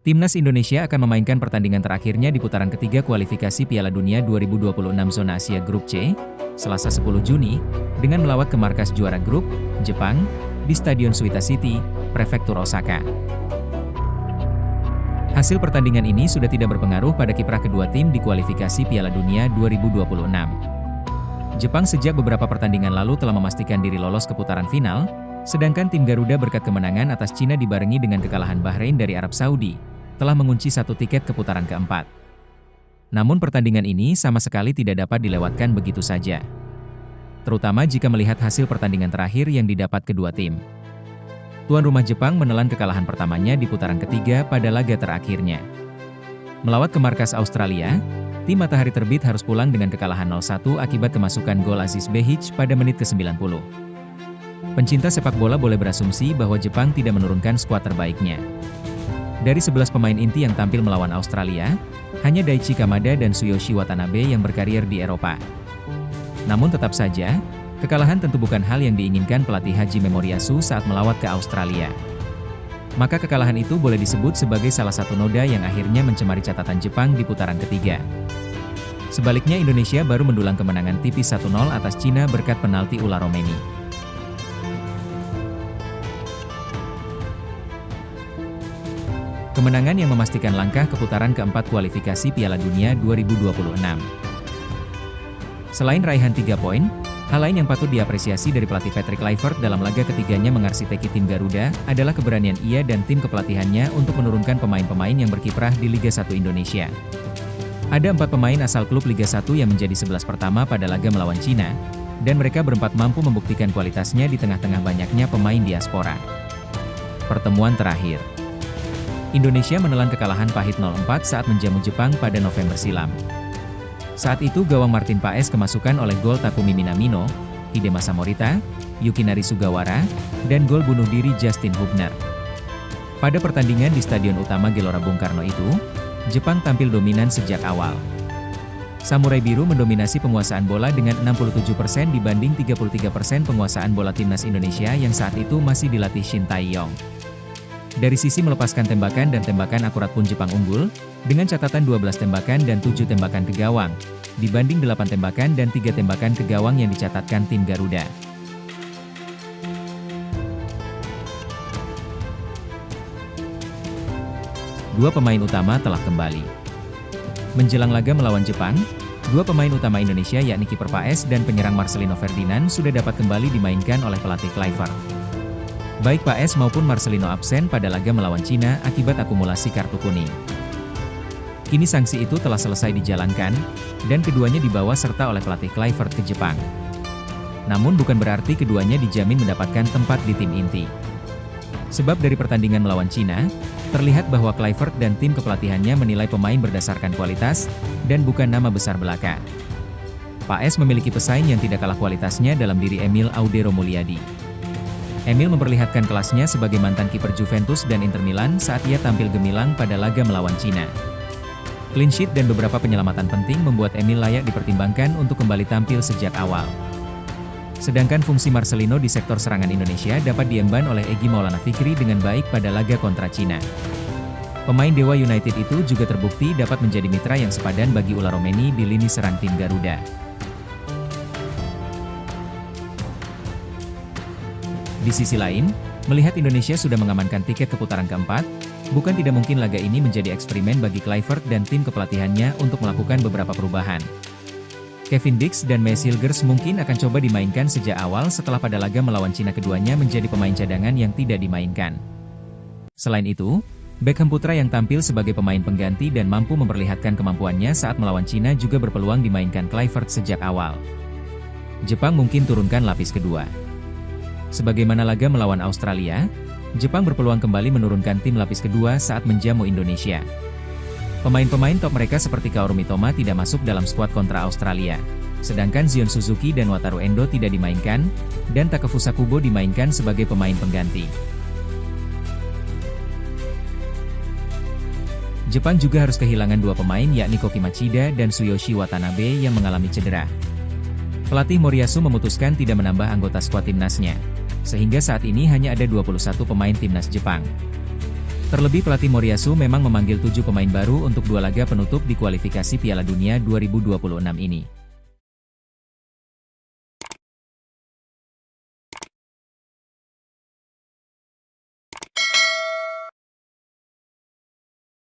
Timnas Indonesia akan memainkan pertandingan terakhirnya di putaran ketiga kualifikasi Piala Dunia 2026 Zona Asia Grup C, Selasa 10 Juni, dengan melawat ke markas juara grup, Jepang, di Stadion Suita City, Prefektur Osaka. Hasil pertandingan ini sudah tidak berpengaruh pada kiprah kedua tim di kualifikasi Piala Dunia 2026. Jepang sejak beberapa pertandingan lalu telah memastikan diri lolos ke putaran final, sedangkan tim Garuda berkat kemenangan atas Cina dibarengi dengan kekalahan Bahrain dari Arab Saudi, telah mengunci satu tiket ke putaran keempat. Namun pertandingan ini sama sekali tidak dapat dilewatkan begitu saja. Terutama jika melihat hasil pertandingan terakhir yang didapat kedua tim. Tuan rumah Jepang menelan kekalahan pertamanya di putaran ketiga pada laga terakhirnya. Melawat ke markas Australia, tim Matahari Terbit harus pulang dengan kekalahan 0-1 akibat kemasukan gol Aziz Behich pada menit ke-90. Pencinta sepak bola boleh berasumsi bahwa Jepang tidak menurunkan skuad terbaiknya. Dari 11 pemain inti yang tampil melawan Australia, hanya Daichi Kamada dan Tsuyoshi Watanabe yang berkarier di Eropa. Namun tetap saja, kekalahan tentu bukan hal yang diinginkan pelatih Hajime Moriyasu saat melawat ke Australia. Maka kekalahan itu boleh disebut sebagai salah satu noda yang akhirnya mencemari catatan Jepang di putaran ketiga. Sebaliknya Indonesia baru mendulang kemenangan tipis 1-0 atas Cina berkat penalti Ula Romeni. Kemenangan yang memastikan langkah ke putaran keempat kualifikasi Piala Dunia 2026. Selain raihan 3 poin, hal lain yang patut diapresiasi dari pelatih Patrick Kluivert dalam laga ketiganya mengarsiteki tim Garuda adalah keberanian ia dan tim kepelatihannya untuk menurunkan pemain-pemain yang berkiprah di Liga 1 Indonesia. Ada 4 pemain asal klub Liga 1 yang menjadi 11 pertama pada laga melawan Cina, dan mereka berempat mampu membuktikan kualitasnya di tengah-tengah banyaknya pemain diaspora. Pertemuan terakhir, Indonesia menelan kekalahan pahit 0-4 saat menjamu Jepang pada November silam. Saat itu gawang Martin Paes kemasukan oleh gol Takumi Minamino, Hidemasa Morita, Yukinari Sugawara, dan gol bunuh diri Justin Hubner. Pada pertandingan di Stadion Utama Gelora Bung Karno itu, Jepang tampil dominan sejak awal. Samurai Biru mendominasi penguasaan bola dengan 67% dibanding 33% penguasaan bola timnas Indonesia yang saat itu masih dilatih Shin Tae-yong. Dari sisi melepaskan tembakan dan tembakan akurat pun Jepang unggul, dengan catatan 12 tembakan dan 7 tembakan ke gawang, dibanding 8 tembakan dan 3 tembakan ke gawang yang dicatatkan tim Garuda. Dua pemain utama telah kembali. Menjelang laga melawan Jepang, dua pemain utama Indonesia yakni kiper Paes dan penyerang Marcelino Ferdinand sudah dapat kembali dimainkan oleh pelatih Kluivert. Baik Paes maupun Marcelino absen pada laga melawan Cina akibat akumulasi kartu kuning. Kini sanksi itu telah selesai dijalankan, dan keduanya dibawa serta oleh pelatih Kluivert ke Jepang. Namun bukan berarti keduanya dijamin mendapatkan tempat di tim inti. Sebab dari pertandingan melawan Cina, terlihat bahwa Kluivert dan tim kepelatihannya menilai pemain berdasarkan kualitas, dan bukan nama besar belaka. Paes memiliki pesaing yang tidak kalah kualitasnya dalam diri Emil Audero Mulyadi. Emil memperlihatkan kelasnya sebagai mantan kiper Juventus dan Inter Milan saat ia tampil gemilang pada laga melawan Cina. Clean sheet dan beberapa penyelamatan penting membuat Emil layak dipertimbangkan untuk kembali tampil sejak awal. Sedangkan fungsi Marcelino di sektor serangan Indonesia dapat diemban oleh Egy Maulana Fikri dengan baik pada laga kontra Cina. Pemain Dewa United itu juga terbukti dapat menjadi mitra yang sepadan bagi Ula Romeni di lini serang tim Garuda. Di sisi lain, melihat Indonesia sudah mengamankan tiket ke putaran keempat, bukan tidak mungkin laga ini menjadi eksperimen bagi Kluivert dan tim kepelatihannya untuk melakukan beberapa perubahan. Kevin Dix dan Maes Hilgers mungkin akan coba dimainkan sejak awal setelah pada laga melawan Cina keduanya menjadi pemain cadangan yang tidak dimainkan. Selain itu, Beckham Putra yang tampil sebagai pemain pengganti dan mampu memperlihatkan kemampuannya saat melawan Cina juga berpeluang dimainkan Kluivert sejak awal. Jepang mungkin turunkan lapis kedua. Sebagaimana laga melawan Australia, Jepang berpeluang kembali menurunkan tim lapis kedua saat menjamu Indonesia. Pemain-pemain top mereka seperti Kaoru Mitoma tidak masuk dalam skuad kontra Australia, sedangkan Zion Suzuki dan Wataru Endo tidak dimainkan, dan Takefusa Kubo dimainkan sebagai pemain pengganti. Jepang juga harus kehilangan dua pemain yakni Koki Machida dan Tsuyoshi Watanabe yang mengalami cedera. Pelatih Moriyasu memutuskan tidak menambah anggota skuad timnasnya, sehingga saat ini hanya ada 21 pemain timnas Jepang. Terlebih pelatih Moriyasu memang memanggil 7 pemain baru untuk 2 laga penutup di kualifikasi Piala Dunia 2026 ini.